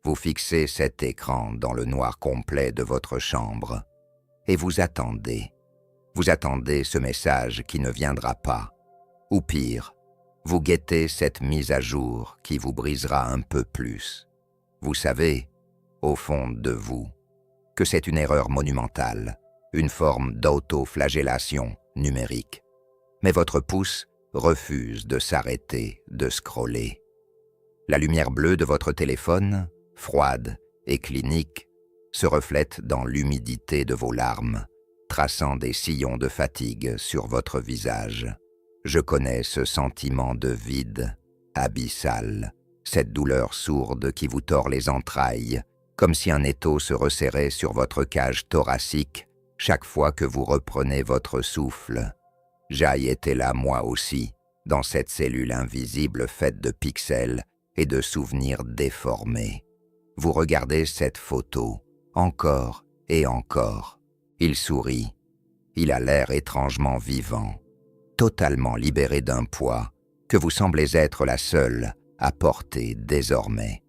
Vous fixez cet écran dans le noir complet de votre chambre et vous attendez. Vous attendez ce message qui ne viendra pas. Ou pire, vous guettez cette mise à jour qui vous brisera un peu plus. Vous savez, au fond de vous, que c'est une erreur monumentale, une forme d'auto-flagellation numérique. Mais votre pouce refuse de s'arrêter de scroller. La lumière bleue de votre téléphone, froide et clinique, se reflète dans l'humidité de vos larmes, traçant des sillons de fatigue sur votre visage. Je connais ce sentiment de vide, abyssal, cette douleur sourde qui vous tord les entrailles, comme si un étau se resserrait sur votre cage thoracique chaque fois que vous reprenez votre souffle. J'y étais là moi aussi, dans cette cellule invisible faite de pixels et de souvenirs déformés. Vous regardez cette photo, encore et encore. Il sourit. Il a l'air étrangement vivant, totalement libéré d'un poids que vous semblez être la seule à porter désormais.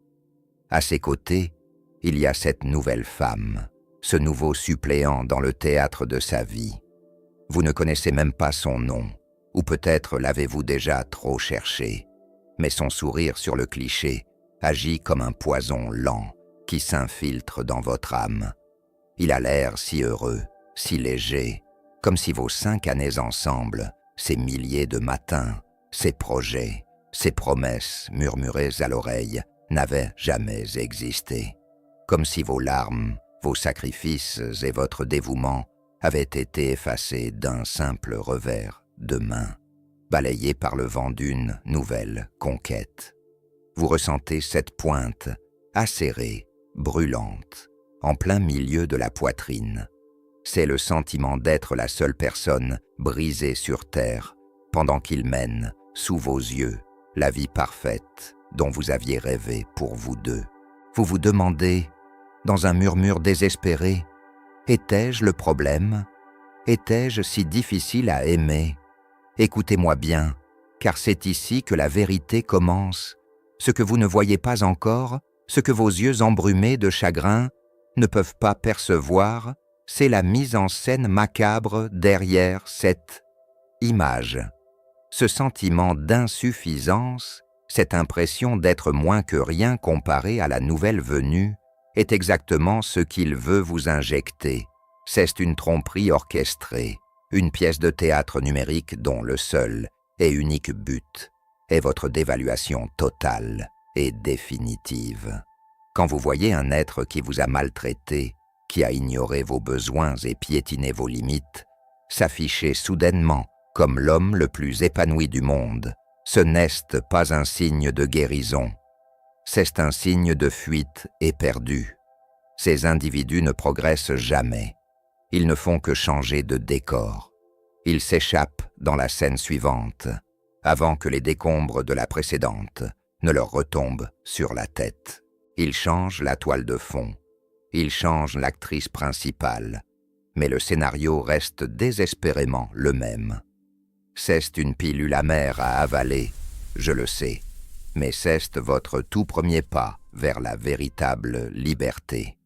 À ses côtés, il y a cette nouvelle femme, ce nouveau suppléant dans le théâtre de sa vie. Vous ne connaissez même pas son nom, ou peut-être l'avez-vous déjà trop cherché, mais son sourire sur le cliché agit comme un poison lent qui s'infiltre dans votre âme. Il a l'air si heureux, si léger, comme si vos 5 années ensemble, ces milliers de matins, ces projets, ces promesses murmurées à l'oreille n'avaient jamais existé. Comme si vos larmes, vos sacrifices et votre dévouement avaient été effacés d'un simple revers de main, balayés par le vent d'une nouvelle conquête. Vous ressentez cette pointe, acérée, brûlante, en plein milieu de la poitrine. C'est le sentiment d'être la seule personne brisée sur terre, pendant qu'il mène, sous vos yeux, la vie parfaite dont vous aviez rêvé pour vous deux. Vous vous demandez, dans un murmure désespéré, « Étais-je le problème? Étais-je si difficile à aimer? Écoutez-moi bien, car c'est ici que la vérité commence. Ce que vous ne voyez pas encore, ce que vos yeux embrumés de chagrin ne peuvent pas percevoir, c'est la mise en scène macabre derrière cette image. Ce sentiment d'insuffisance, cette impression d'être moins que rien comparé à la nouvelle venue, est exactement ce qu'il veut vous injecter. C'est une tromperie orchestrée, une pièce de théâtre numérique dont le seul et unique but est votre dévaluation totale et définitive. Quand vous voyez un être qui vous a maltraité, qui a ignoré vos besoins et piétiné vos limites, s'afficher soudainement comme l'homme le plus épanoui du monde, ce n'est pas un signe de guérison, c'est un signe de fuite éperdue. Ces individus ne progressent jamais. Ils ne font que changer de décor. Ils s'échappent dans la scène suivante, avant que les décombres de la précédente ne leur retombent sur la tête. Ils changent la toile de fond. Ils changent l'actrice principale. Mais le scénario reste désespérément le même. C'est une pilule amère à avaler, je le sais, mais c'est votre tout premier pas vers la véritable liberté.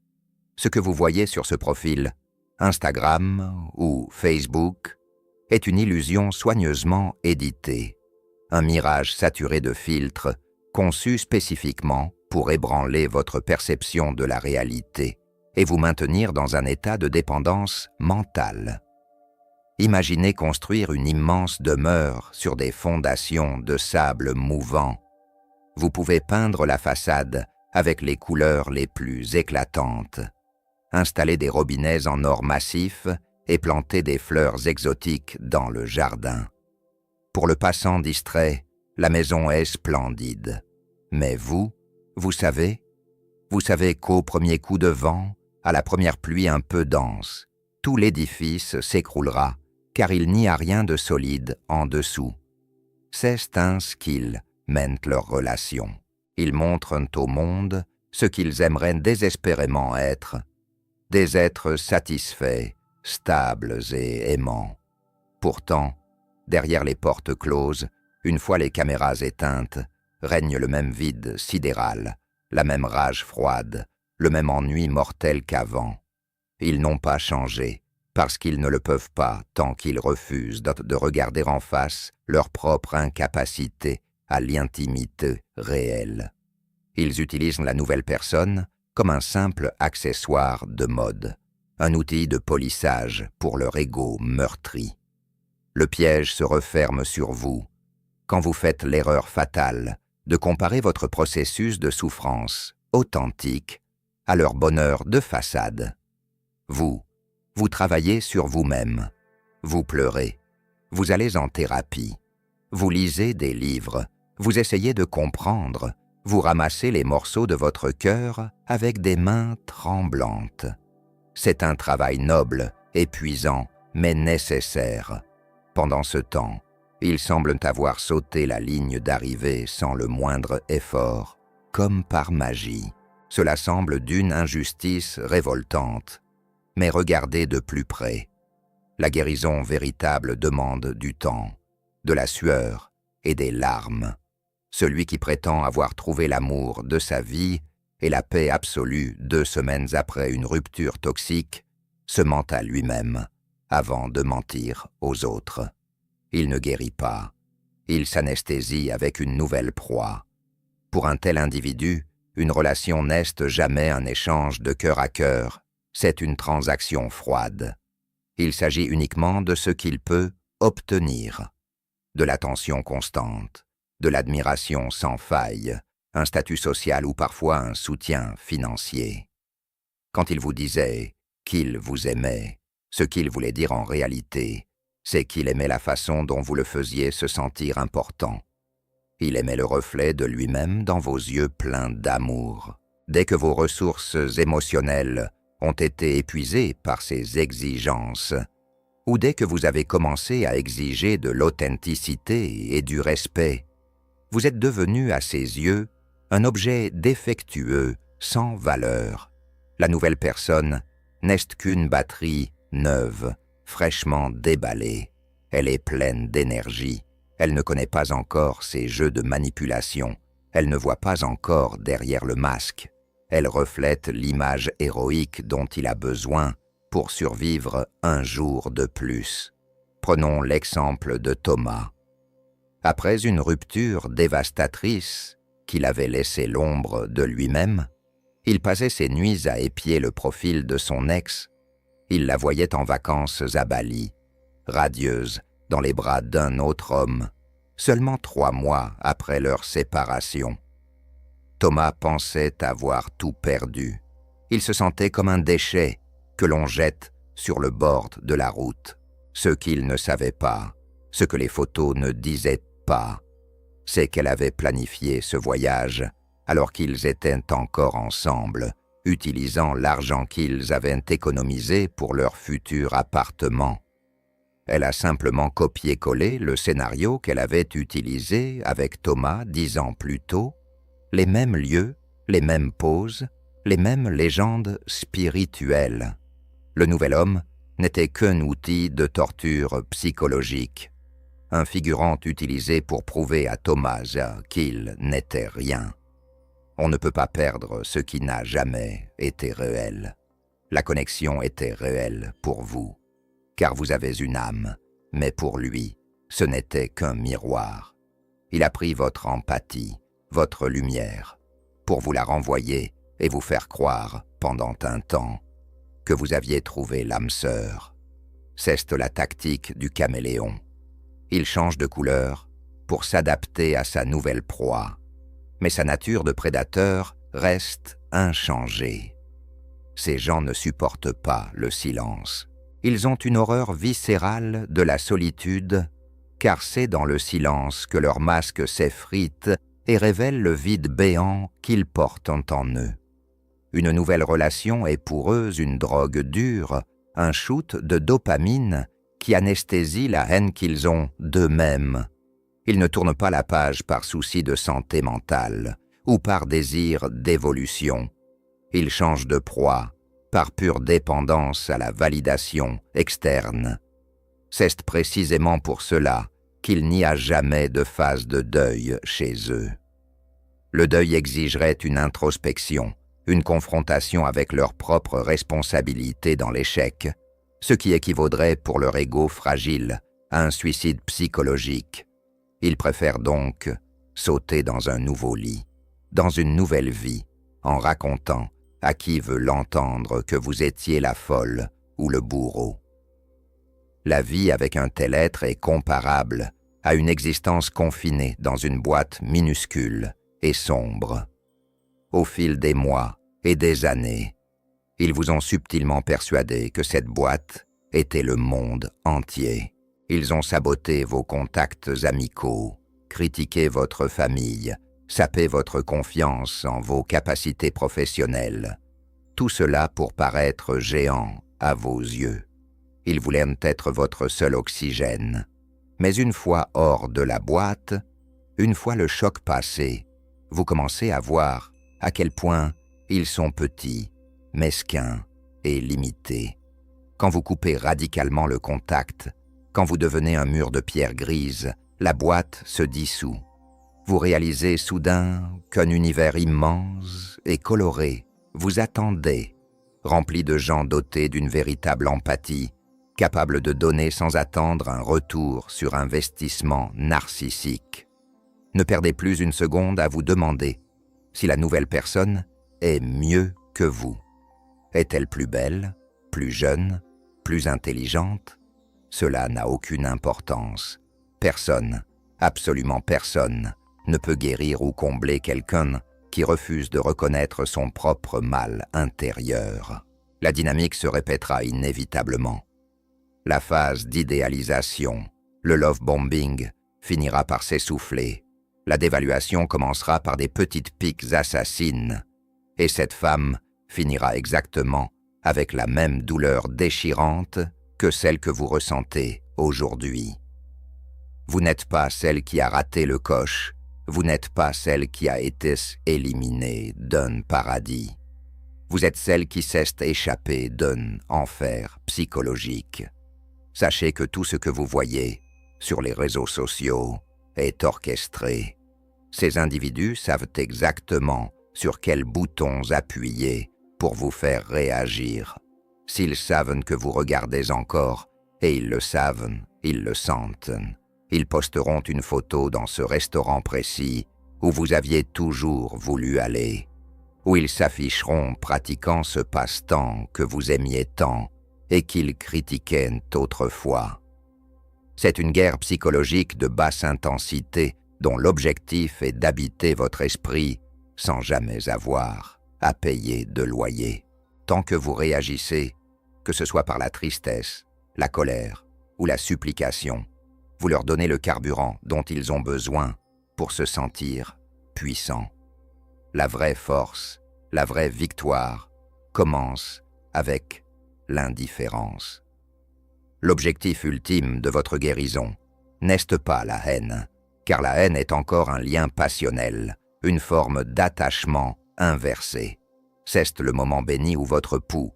Ce que vous voyez sur ce profil, Instagram ou Facebook, est une illusion soigneusement éditée, un mirage saturé de filtres conçu spécifiquement pour ébranler votre perception de la réalité et vous maintenir dans un état de dépendance mentale. Imaginez construire une immense demeure sur des fondations de sable mouvant. Vous pouvez peindre la façade avec les couleurs les plus éclatantes, installer des robinets en or massif et planter des fleurs exotiques dans le jardin. Pour le passant distrait, la maison est splendide. Mais vous savez qu'au premier coup de vent, à la première pluie un peu dense, tout l'édifice s'écroulera, car il n'y a rien de solide en dessous. C'est ainsi qu'ils mènent leurs relations. Ils montrent au monde ce qu'ils aimeraient désespérément être, des êtres satisfaits, stables et aimants. Pourtant, derrière les portes closes, une fois les caméras éteintes, règne le même vide sidéral, la même rage froide, le même ennui mortel qu'avant. Ils n'ont pas changé, parce qu'ils ne le peuvent pas tant qu'ils refusent de regarder en face leur propre incapacité à l'intimité réelle. Ils utilisent la nouvelle personne comme un simple accessoire de mode, un outil de polissage pour leur ego meurtri. Le piège se referme sur vous quand vous faites l'erreur fatale de comparer votre processus de souffrance authentique à leur bonheur de façade. Vous travaillez sur vous-même, vous pleurez, vous allez en thérapie, vous lisez des livres, vous essayez de comprendre, vous ramassez les morceaux de votre cœur avec des mains tremblantes. C'est un travail noble, épuisant, mais nécessaire. Pendant ce temps, ils semblent avoir sauté la ligne d'arrivée sans le moindre effort, comme par magie. Cela semble d'une injustice révoltante. Mais regardez de plus près. La guérison véritable demande du temps, de la sueur et des larmes. Celui qui prétend avoir trouvé l'amour de sa vie et la paix absolue 2 semaines après une rupture toxique se ment à lui-même avant de mentir aux autres. Il ne guérit pas. Il s'anesthésie avec une nouvelle proie. Pour un tel individu, une relation n'est jamais un échange de cœur à cœur. C'est une transaction froide. Il s'agit uniquement de ce qu'il peut obtenir. De l'attention constante, de l'admiration sans faille, un statut social ou parfois un soutien financier. Quand il vous disait qu'il vous aimait, ce qu'il voulait dire en réalité, c'est qu'il aimait la façon dont vous le faisiez se sentir important. Il aimait le reflet de lui-même dans vos yeux pleins d'amour. Dès que vos ressources émotionnelles ont été épuisées par ces exigences, ou dès que vous avez commencé à exiger de l'authenticité et du respect, vous êtes devenu à ses yeux un objet défectueux, sans valeur. La nouvelle personne n'est qu'une batterie neuve, fraîchement déballée. Elle est pleine d'énergie. Elle ne connaît pas encore ces jeux de manipulation. Elle ne voit pas encore derrière le masque. Elle reflète l'image héroïque dont il a besoin pour survivre un jour de plus. Prenons l'exemple de Thomas. Après une rupture dévastatrice qu'il avait laissé l'ombre de lui-même, il passait ses nuits à épier le profil de son ex. Il la voyait en vacances à Bali, radieuse dans les bras d'un autre homme, seulement 3 mois après leur séparation. Thomas pensait avoir tout perdu. Il se sentait comme un déchet que l'on jette sur le bord de la route. Ce qu'il ne savait pas, ce que les photos ne disaient pas, c'est qu'elle avait planifié ce voyage alors qu'ils étaient encore ensemble, utilisant l'argent qu'ils avaient économisé pour leur futur appartement. Elle a simplement copié-collé le scénario qu'elle avait utilisé avec Thomas 10 ans plus tôt, les mêmes lieux, les mêmes poses, les mêmes légendes spirituelles. Le nouvel homme n'était qu'un outil de torture psychologique, un figurant utilisé pour prouver à Thomas qu'il n'était rien. On ne peut pas perdre ce qui n'a jamais été réel. La connexion était réelle pour vous, car vous avez une âme, mais pour lui, ce n'était qu'un miroir. Il a pris votre empathie, votre lumière, pour vous la renvoyer et vous faire croire, pendant un temps, que vous aviez trouvé l'âme sœur. C'est la tactique du caméléon. Il change de couleur pour s'adapter à sa nouvelle proie, mais sa nature de prédateur reste inchangée. Ces gens ne supportent pas le silence. Ils ont une horreur viscérale de la solitude, car c'est dans le silence que leur masque s'effrite et révèle le vide béant qu'ils portent en eux. Une nouvelle relation est pour eux une drogue dure, un shoot de dopamine qui anesthésie la haine qu'ils ont d'eux-mêmes. Ils ne tournent pas la page par souci de santé mentale ou par désir d'évolution. Ils changent de proie par pure dépendance à la validation externe. C'est précisément pour cela qu'il n'y a jamais de phase de deuil chez eux. Le deuil exigerait une introspection, une confrontation avec leur propre responsabilité dans l'échec, ce qui équivaudrait pour leur ego fragile à un suicide psychologique. Ils préfèrent donc sauter dans un nouveau lit, dans une nouvelle vie, en racontant à qui veut l'entendre que vous étiez la folle ou le bourreau. La vie avec un tel être est comparable à une existence confinée dans une boîte minuscule et sombre. Au fil des mois et des années, ils vous ont subtilement persuadé que cette boîte était le monde entier. Ils ont saboté vos contacts amicaux, critiqué votre famille, sapé votre confiance en vos capacités professionnelles. Tout cela pour paraître géant à vos yeux. Ils voulaient être votre seul oxygène. Mais une fois hors de la boîte, une fois le choc passé, vous commencez à voir à quel point ils sont petits, mesquins et limités. Quand vous coupez radicalement le contact, quand vous devenez un mur de pierre grise, la boîte se dissout. Vous réalisez soudain qu'un univers immense et coloré vous attendait, rempli de gens dotés d'une véritable empathie, capables de donner sans attendre un retour sur investissement narcissique. Ne perdez plus une seconde à vous demander si la nouvelle personne est mieux que vous. Est-elle plus belle, plus jeune, plus intelligente? Cela n'a aucune importance. Personne, absolument personne, ne peut guérir ou combler quelqu'un qui refuse de reconnaître son propre mal intérieur. La dynamique se répétera inévitablement. La phase d'idéalisation, le love bombing, finira par s'essouffler. La dévaluation commencera par des petites piques assassines. Et cette femme finira exactement avec la même douleur déchirante que celle que vous ressentez aujourd'hui. Vous n'êtes pas celle qui a raté le coche, vous n'êtes pas celle qui a été éliminée d'un paradis. Vous êtes celle qui s'est échappée d'un enfer psychologique. Sachez que tout ce que vous voyez sur les réseaux sociaux est orchestré. Ces individus savent exactement sur quels boutons appuyer pour vous faire réagir. S'ils savent que vous regardez encore, et ils le savent, ils le sentent, ils posteront une photo dans ce restaurant précis où vous aviez toujours voulu aller, où ils s'afficheront pratiquant ce passe-temps que vous aimiez tant et qu'ils critiquaient autrefois. C'est une guerre psychologique de basse intensité dont l'objectif est d'habiter votre esprit sans jamais avoir à payer de loyer. Tant que vous réagissez, que ce soit par la tristesse, la colère ou la supplication, vous leur donnez le carburant dont ils ont besoin pour se sentir puissants. La vraie force, la vraie victoire commence avec l'indifférence. L'objectif ultime de votre guérison n'est pas la haine, car la haine est encore un lien passionnel, une forme d'attachement inversé. C'est le moment béni où votre pouls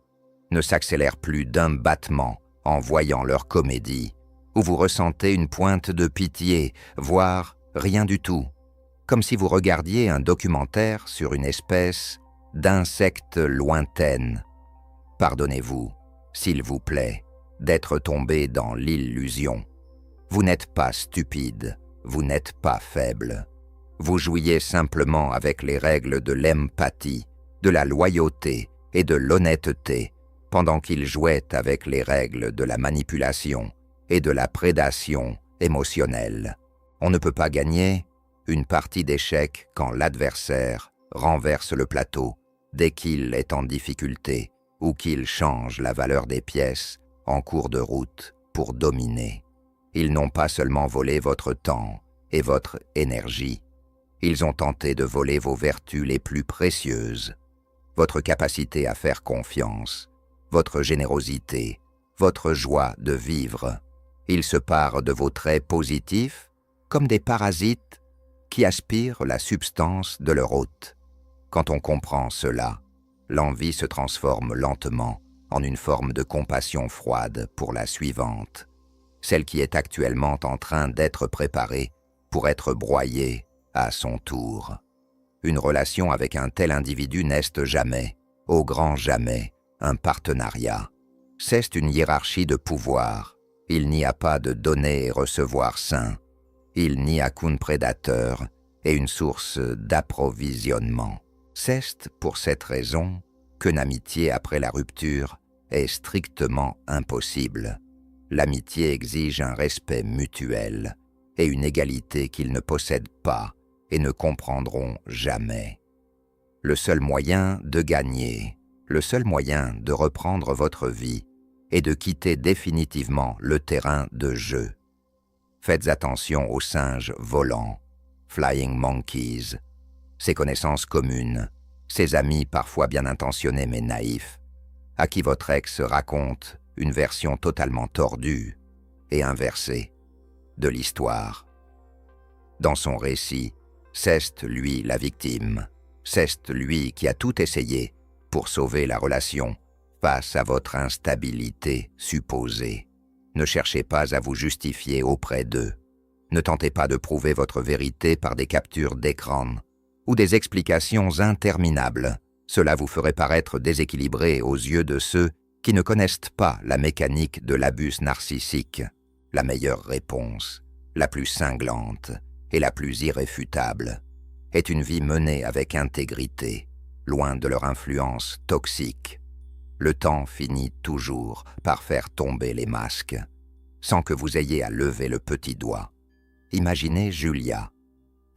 ne s'accélère plus d'un battement en voyant leur comédie, où vous ressentez une pointe de pitié, voire rien du tout, comme si vous regardiez un documentaire sur une espèce d'insecte lointaine. Pardonnez-vous, s'il vous plaît, d'être tombé dans l'illusion. Vous n'êtes pas stupide, vous n'êtes pas faible. Vous jouiez simplement avec les règles de l'empathie, de la loyauté et de l'honnêteté, pendant qu'ils jouaient avec les règles de la manipulation et de la prédation émotionnelle. On ne peut pas gagner une partie d'échecs quand l'adversaire renverse le plateau dès qu'il est en difficulté ou qu'il change la valeur des pièces en cours de route pour dominer. Ils n'ont pas seulement volé votre temps et votre énergie, ils ont tenté de voler vos vertus les plus précieuses, votre capacité à faire confiance, votre générosité, votre joie de vivre. Ils se parent de vos traits positifs comme des parasites qui aspirent la substance de leur hôte. Quand on comprend cela, l'envie se transforme lentement en une forme de compassion froide pour la suivante, celle qui est actuellement en train d'être préparée pour être broyée à son tour. Une relation avec un tel individu n'est jamais, au grand jamais, un partenariat. C'est une hiérarchie de pouvoir. Il n'y a pas de donner et recevoir sain. Il n'y a qu'un prédateur et une source d'approvisionnement. C'est pour cette raison qu'une amitié après la rupture est strictement impossible. L'amitié exige un respect mutuel et une égalité qu'ils ne possèdent pas et ne comprendront jamais. Le seul moyen de gagner, le seul moyen de reprendre votre vie est de quitter définitivement le terrain de jeu. Faites attention aux singes volants, flying monkeys, ces connaissances communes, ces amis parfois bien intentionnés mais naïfs, à qui votre ex raconte une version totalement tordue et inversée de l'histoire. Dans son récit, c'est lui la victime, c'est lui qui a tout essayé pour sauver la relation face à votre instabilité supposée. Ne cherchez pas à vous justifier auprès d'eux. Ne tentez pas de prouver votre vérité par des captures d'écran ou des explications interminables. Cela vous ferait paraître déséquilibré aux yeux de ceux qui ne connaissent pas la mécanique de l'abus narcissique. La meilleure réponse, la plus cinglante et la plus irréfutable, est une vie menée avec intégrité, loin de leur influence toxique. Le temps finit toujours par faire tomber les masques, sans que vous ayez à lever le petit doigt. Imaginez Julia,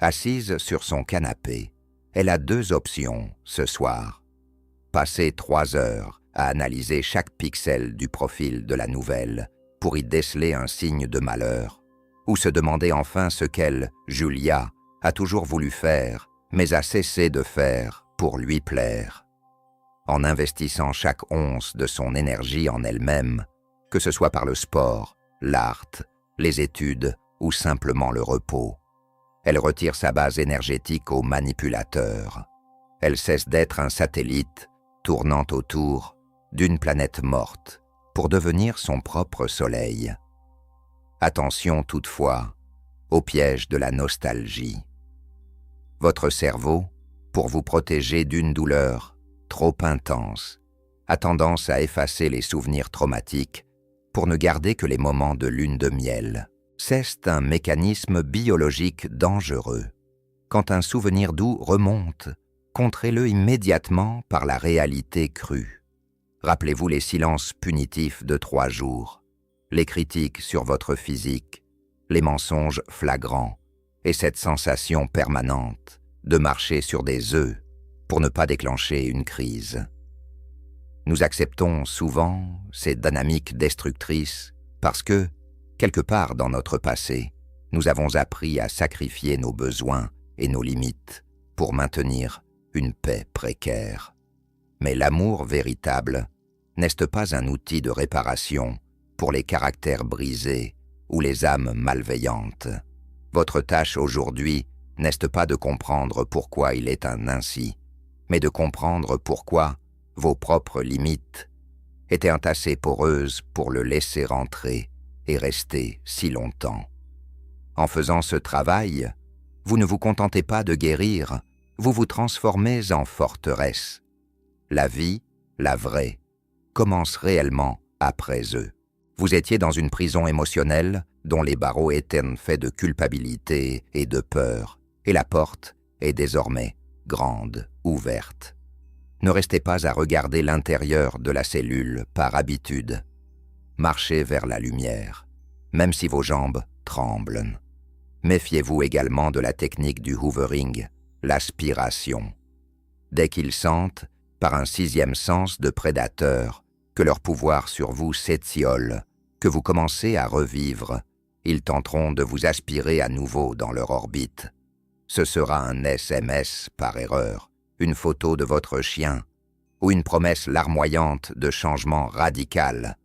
assise sur son canapé. Elle a 2 options ce soir. Passer 3 heures à analyser chaque pixel du profil de la nouvelle pour y déceler un signe de malheur, ou se demander enfin ce qu'elle, Julia, a toujours voulu faire, mais a cessé de faire pour lui plaire. En investissant chaque once de son énergie en elle-même, que ce soit par le sport, l'art, les études ou simplement le repos, elle retire sa base énergétique au manipulateur. Elle cesse d'être un satellite tournant autour d'une planète morte pour devenir son propre soleil. Attention toutefois au piège de la nostalgie. Votre cerveau, pour vous protéger d'une douleur trop intense, a tendance à effacer les souvenirs traumatiques pour ne garder que les moments de lune de miel. C'est un mécanisme biologique dangereux. Quand un souvenir doux remonte, contrez-le immédiatement par la réalité crue. Rappelez-vous les silences punitifs de 3 jours, les critiques sur votre physique, les mensonges flagrants et cette sensation permanente de marcher sur des œufs pour ne pas déclencher une crise. Nous acceptons souvent ces dynamiques destructrices parce que, quelque part dans notre passé, nous avons appris à sacrifier nos besoins et nos limites pour maintenir une paix précaire. Mais l'amour véritable n'est pas un outil de réparation pour les caractères brisés ou les âmes malveillantes. Votre tâche aujourd'hui n'est pas de comprendre pourquoi il est ainsi, mais de comprendre pourquoi vos propres limites étaient assez poreuses pour le laisser entrer et rester si longtemps. En faisant ce travail, vous ne vous contentez pas de guérir, vous vous transformez en forteresse. La vie, la vraie, commence réellement après eux. Vous étiez dans une prison émotionnelle dont les barreaux étaient faits de culpabilité et de peur, et la porte est désormais grande, ouverte. Ne restez pas à regarder l'intérieur de la cellule par habitude. Marchez vers la lumière, même si vos jambes tremblent. Méfiez-vous également de la technique du hoovering, l'aspiration. Dès qu'ils sentent, par un 6e sens de prédateur, que leur pouvoir sur vous s'étiole, que vous commencez à revivre, ils tenteront de vous aspirer à nouveau dans leur orbite. Ce sera un SMS par erreur, une photo de votre chien, ou une promesse larmoyante de changement radical.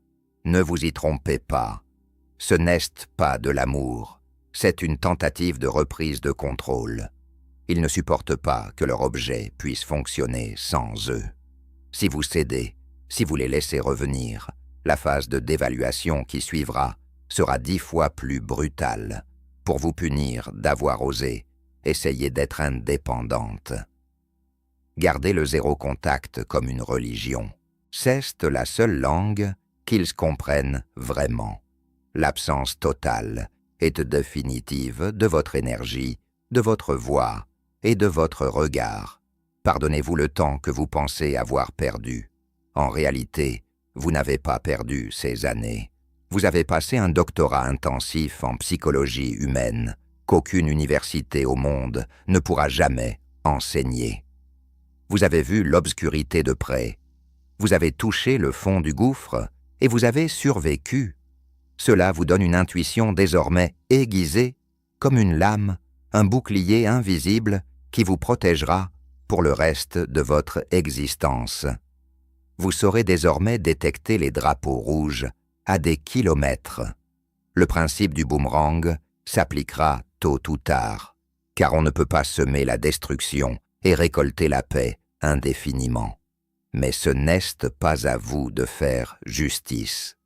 Ne vous y trompez pas. Ce n'est pas de l'amour, c'est une tentative de reprise de contrôle. Ils ne supportent pas que leur objet puisse fonctionner sans eux. Si vous cédez, si vous les laissez revenir, la phase de dévaluation qui suivra sera 10 fois plus brutale pour vous punir d'avoir osé essayer d'être indépendante. Gardez le zéro contact comme une religion. C'est la seule langue qu'ils comprennent vraiment. L'absence totale et définitive de votre énergie, de votre voix et de votre regard. Pardonnez-vous le temps que vous pensez avoir perdu. En réalité, vous n'avez pas perdu ces années. Vous avez passé un doctorat intensif en psychologie humaine qu'aucune université au monde ne pourra jamais enseigner. Vous avez vu l'obscurité de près. Vous avez touché le fond du gouffre et vous avez survécu. Cela vous donne une intuition désormais aiguisée, comme une lame, un bouclier invisible qui vous protégera pour le reste de votre existence. Vous saurez désormais détecter les drapeaux rouges à des kilomètres. Le principe du boomerang s'appliquera tôt ou tard, car on ne peut pas semer la destruction et récolter la paix indéfiniment. Mais ce n'est pas à vous de faire justice.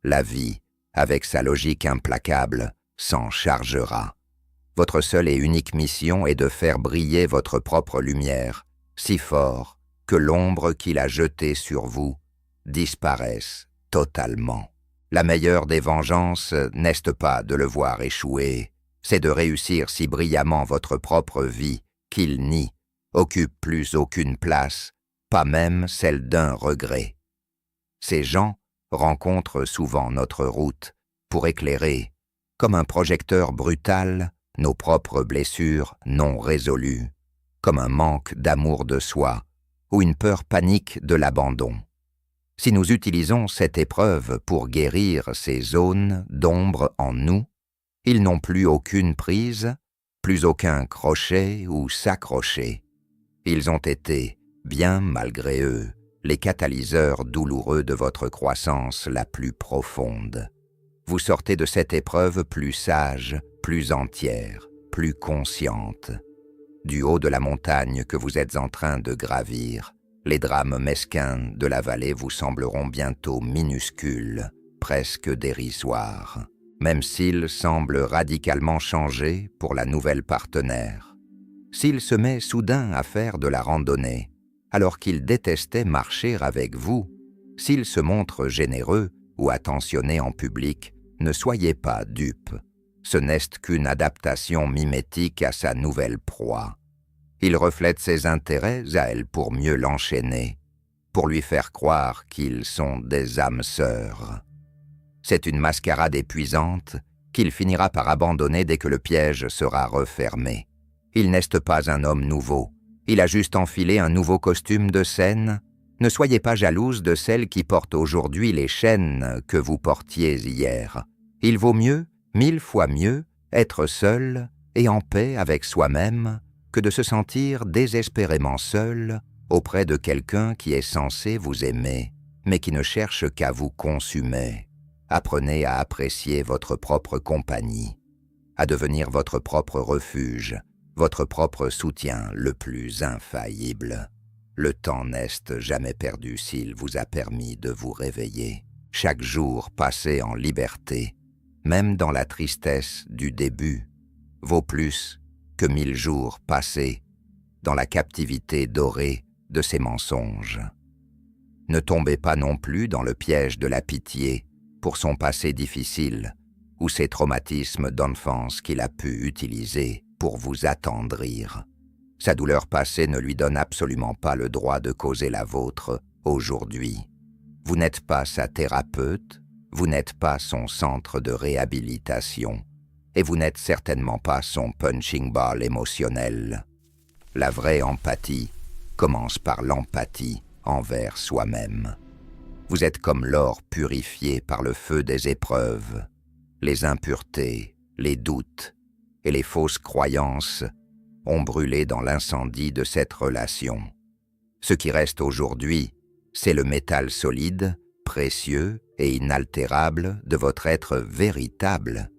La vie, avec sa logique implacable, s'en chargera. Votre seule et unique mission est de faire briller votre propre lumière, si fort que l'ombre qu'il a jetée sur vous disparaisse totalement. La meilleure des vengeances n'est pas de le voir échouer, c'est de réussir si brillamment votre propre vie qu'il nie, occupe plus aucune place, pas même celle d'un regret. Ces gens rencontrent souvent notre route pour éclairer, comme un projecteur brutal, nos propres blessures non résolues, comme un manque d'amour de soi ou une peur panique de l'abandon. Si nous utilisons cette épreuve pour guérir ces zones d'ombre en nous, ils n'ont plus aucune prise, plus aucun crochet ou s'accrocher. Ils ont été, bien malgré eux, les catalyseurs douloureux de votre croissance la plus profonde. Vous sortez de cette épreuve plus sage, plus entière, plus consciente. Du haut de la montagne que vous êtes en train de gravir, les drames mesquins de la vallée vous sembleront bientôt minuscules, presque dérisoires, même s'ils semblent radicalement changer pour la nouvelle partenaire. S'il se met soudain à faire de la randonnée, alors qu'il détestait marcher avec vous, s'il se montre généreux ou attentionné en public, ne soyez pas dupes. Ce n'est qu'une adaptation mimétique à sa nouvelle proie. Il reflète ses intérêts à elle pour mieux l'enchaîner, pour lui faire croire qu'ils sont des âmes sœurs. C'est une mascarade épuisante qu'il finira par abandonner dès que le piège sera refermé. Il n'est pas un homme nouveau, il a juste enfilé un nouveau costume de scène. Ne soyez pas jalouse de celle qui porte aujourd'hui les chaînes que vous portiez hier. Il vaut mieux, 1000 fois mieux, être seul et en paix avec soi-même que de se sentir désespérément seul auprès de quelqu'un qui est censé vous aimer, mais qui ne cherche qu'à vous consumer. Apprenez à apprécier votre propre compagnie, à devenir votre propre refuge, votre propre soutien le plus infaillible. Le temps n'est jamais perdu s'il vous a permis de vous réveiller. Chaque jour passé en liberté, même dans la tristesse du début, vaut plus que 1000 jours passés dans la captivité dorée de ses mensonges. Ne tombez pas non plus dans le piège de la pitié pour son passé difficile ou ses traumatismes d'enfance qu'il a pu utiliser pour vous attendrir. Sa douleur passée ne lui donne absolument pas le droit de causer la vôtre aujourd'hui. Vous n'êtes pas sa thérapeute, vous n'êtes pas son centre de réhabilitation, et vous n'êtes certainement pas son punching ball émotionnel. La vraie empathie commence par l'empathie envers soi-même. Vous êtes comme l'or purifié par le feu des épreuves. Les impuretés, les doutes et les fausses croyances ont brûlé dans l'incendie de cette relation. Ce qui reste aujourd'hui, c'est le métal solide, précieux et inaltérable de votre être véritable.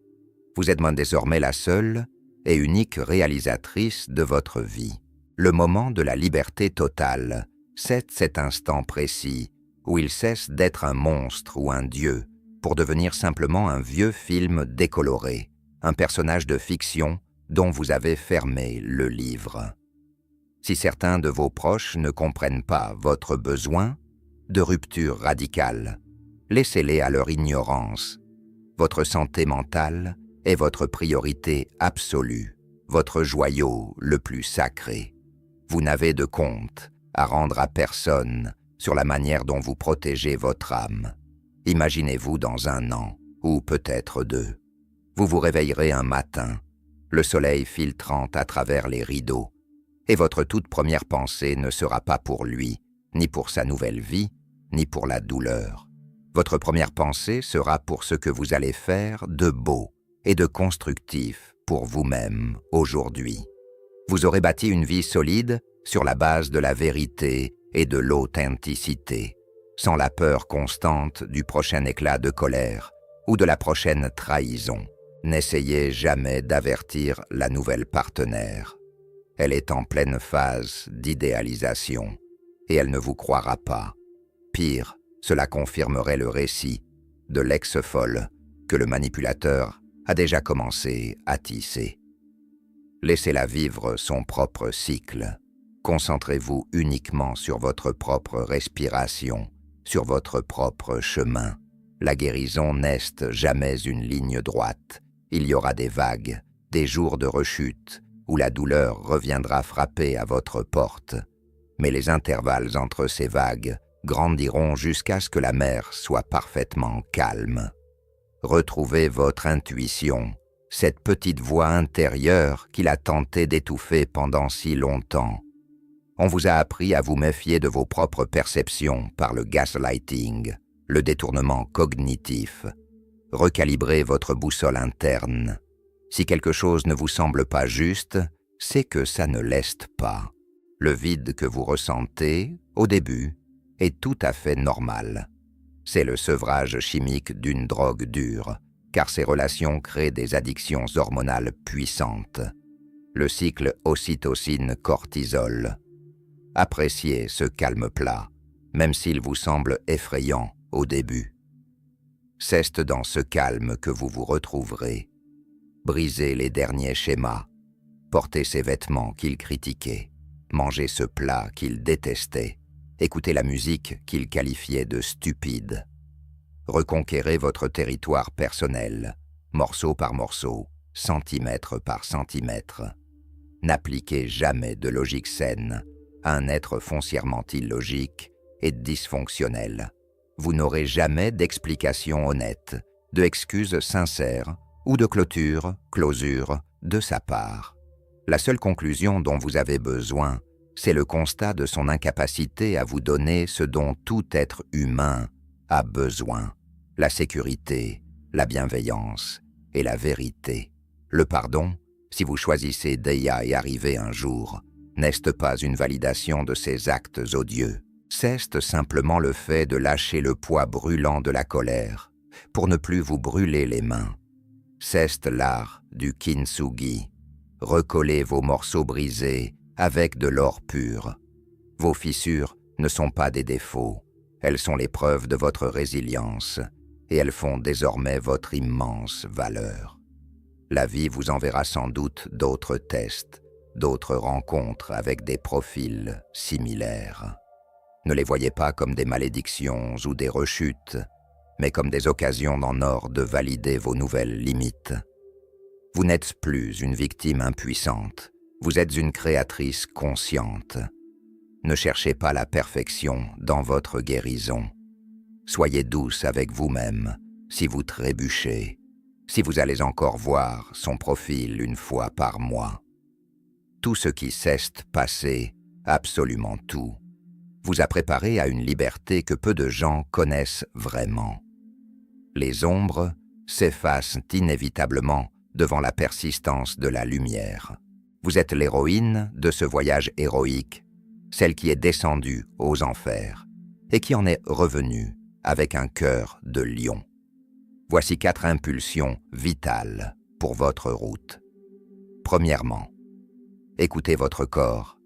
Vous êtes désormais la seule et unique réalisatrice de votre vie. Le moment de la liberté totale, c'est cet instant précis où il cesse d'être un monstre ou un dieu pour devenir simplement un vieux film décoloré, un personnage de fiction dont vous avez fermé le livre. Si certains de vos proches ne comprennent pas votre besoin de rupture radicale, laissez-les à leur ignorance. Votre santé mentale est votre priorité absolue, votre joyau le plus sacré. Vous n'avez de compte à rendre à personne sur la manière dont vous protégez votre âme. Imaginez-vous dans 1 an, ou peut-être 2. Vous vous réveillerez un matin, le soleil filtrant à travers les rideaux, et votre toute première pensée ne sera pas pour lui, ni pour sa nouvelle vie, ni pour la douleur. Votre première pensée sera pour ce que vous allez faire de beau et de constructif pour vous-même aujourd'hui. Vous aurez bâti une vie solide sur la base de la vérité et de l'authenticité, sans la peur constante du prochain éclat de colère ou de la prochaine trahison. N'essayez jamais d'avertir la nouvelle partenaire. Elle est en pleine phase d'idéalisation et elle ne vous croira pas. Pire, cela confirmerait le récit de l'ex-folle que le manipulateur a déjà commencé à tisser. Laissez-la vivre son propre cycle. Concentrez-vous uniquement sur votre propre respiration, sur votre propre chemin. La guérison n'est jamais une ligne droite. Il y aura des vagues, des jours de rechute, où la douleur reviendra frapper à votre porte. Mais les intervalles entre ces vagues grandiront jusqu'à ce que la mer soit parfaitement calme. Retrouvez votre intuition, cette petite voix intérieure qu'il a tenté d'étouffer pendant si longtemps. On vous a appris à vous méfier de vos propres perceptions par le gaslighting, le détournement cognitif. Recalibrez votre boussole interne. Si quelque chose ne vous semble pas juste, c'est que ça ne l'est pas. Le vide que vous ressentez, au début, est tout à fait normal. C'est le sevrage chimique d'une drogue dure, car ces relations créent des addictions hormonales puissantes. Le cycle ocytocine-cortisol. Appréciez ce calme plat, même s'il vous semble effrayant au début. C'est dans ce calme que vous vous retrouverez. Brisez les derniers schémas, portez ces vêtements qu'il critiquait, mangez ce plat qu'il détestait, écoutez la musique qu'il qualifiait de stupide. Reconquérez votre territoire personnel, morceau par morceau, centimètre par centimètre. N'appliquez jamais de logique saine à un être foncièrement illogique et dysfonctionnel. Vous n'aurez jamais d'explication honnête, de excuses sincères ou de clôture de sa part. La seule conclusion dont vous avez besoin, c'est le constat de son incapacité à vous donner ce dont tout être humain a besoin: la sécurité, la bienveillance et la vérité. Le pardon, si vous choisissez d'y arriver un jour, n'est pas une validation de ces actes odieux. C'est simplement le fait de lâcher le poids brûlant de la colère pour ne plus vous brûler les mains. C'est l'art du kintsugi. Recollez vos morceaux brisés avec de l'or pur. Vos fissures ne sont pas des défauts, elles sont les preuves de votre résilience et elles font désormais votre immense valeur. La vie vous enverra sans doute d'autres tests, d'autres rencontres avec des profils similaires. Ne les voyez pas comme des malédictions ou des rechutes, mais comme des occasions en or de valider vos nouvelles limites. Vous n'êtes plus une victime impuissante, vous êtes une créatrice consciente. Ne cherchez pas la perfection dans votre guérison. Soyez douce avec vous-même si vous trébuchez, si vous allez encore voir son profil 1 fois par mois. Tout ce qui cesse passé, absolument tout, vous a préparé à une liberté que peu de gens connaissent vraiment. Les ombres s'effacent inévitablement devant la persistance de la lumière. Vous êtes l'héroïne de ce voyage héroïque, celle qui est descendue aux enfers et qui en est revenue avec un cœur de lion. Voici 4 impulsions vitales pour votre route. Premièrement, écoutez votre corps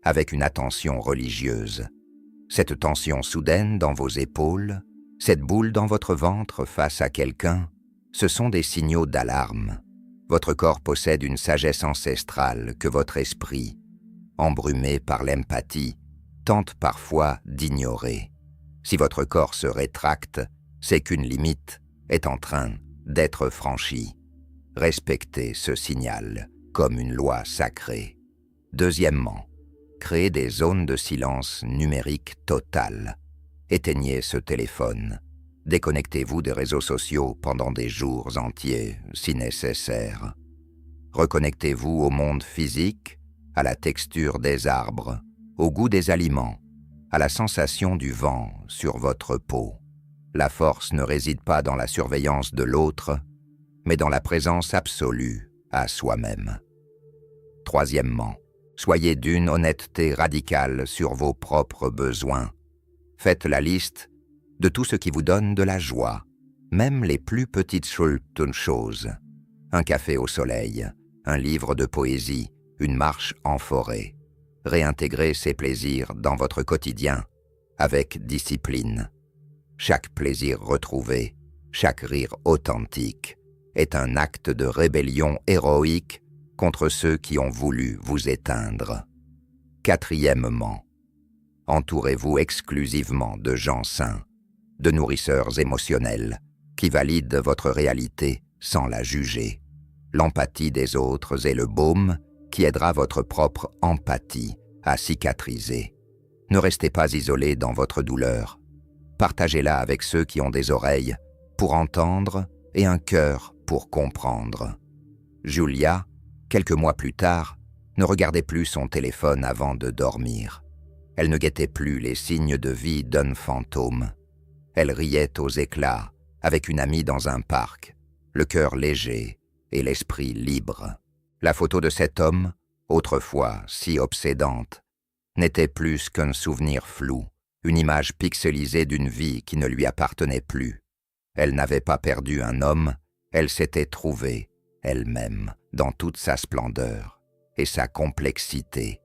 avec une attention religieuse. Cette tension soudaine dans vos épaules, cette boule dans votre ventre face à quelqu'un, ce sont des signaux d'alarme. Votre corps possède une sagesse ancestrale que votre esprit, embrumé par l'empathie, tente parfois d'ignorer. Si votre corps se rétracte, c'est qu'une limite est en train d'être franchie. Respectez ce signal comme une loi sacrée. Deuxièmement, créez des zones de silence numérique totale. Éteignez ce téléphone. Déconnectez-vous des réseaux sociaux pendant des jours entiers, si nécessaire. Reconnectez-vous au monde physique, à la texture des arbres, au goût des aliments, à la sensation du vent sur votre peau. La force ne réside pas dans la surveillance de l'autre, mais dans la présence absolue à soi-même. Troisièmement, soyez d'une honnêteté radicale sur vos propres besoins. Faites la liste de tout ce qui vous donne de la joie, même les plus petites choses. Un café au soleil, un livre de poésie, une marche en forêt. Réintégrez ces plaisirs dans votre quotidien avec discipline. Chaque plaisir retrouvé, chaque rire authentique est un acte de rébellion héroïque contre ceux qui ont voulu vous éteindre. Quatrièmement, entourez-vous exclusivement de gens sains, de nourrisseurs émotionnels qui valident votre réalité sans la juger. L'empathie des autres est le baume qui aidera votre propre empathie à cicatriser. Ne restez pas isolé dans votre douleur. Partagez-la avec ceux qui ont des oreilles pour entendre et un cœur pour comprendre. Julia, quelques mois plus tard, ne regardait plus son téléphone avant de dormir. Elle ne guettait plus les signes de vie d'un fantôme. Elle riait aux éclats avec une amie dans un parc, le cœur léger et l'esprit libre. La photo de cet homme, autrefois si obsédante, n'était plus qu'un souvenir flou, une image pixelisée d'une vie qui ne lui appartenait plus. Elle n'avait pas perdu un homme, elle s'était trouvée elle-même dans toute sa splendeur et sa complexité.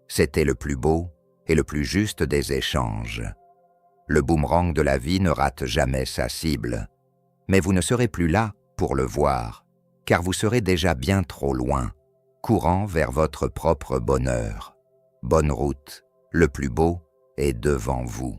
C'était le plus beau et le plus juste des échanges. Le boomerang de la vie ne rate jamais sa cible, mais vous ne serez plus là pour le voir, car vous serez déjà bien trop loin, courant vers votre propre bonheur. Bonne route, le plus beau est devant vous.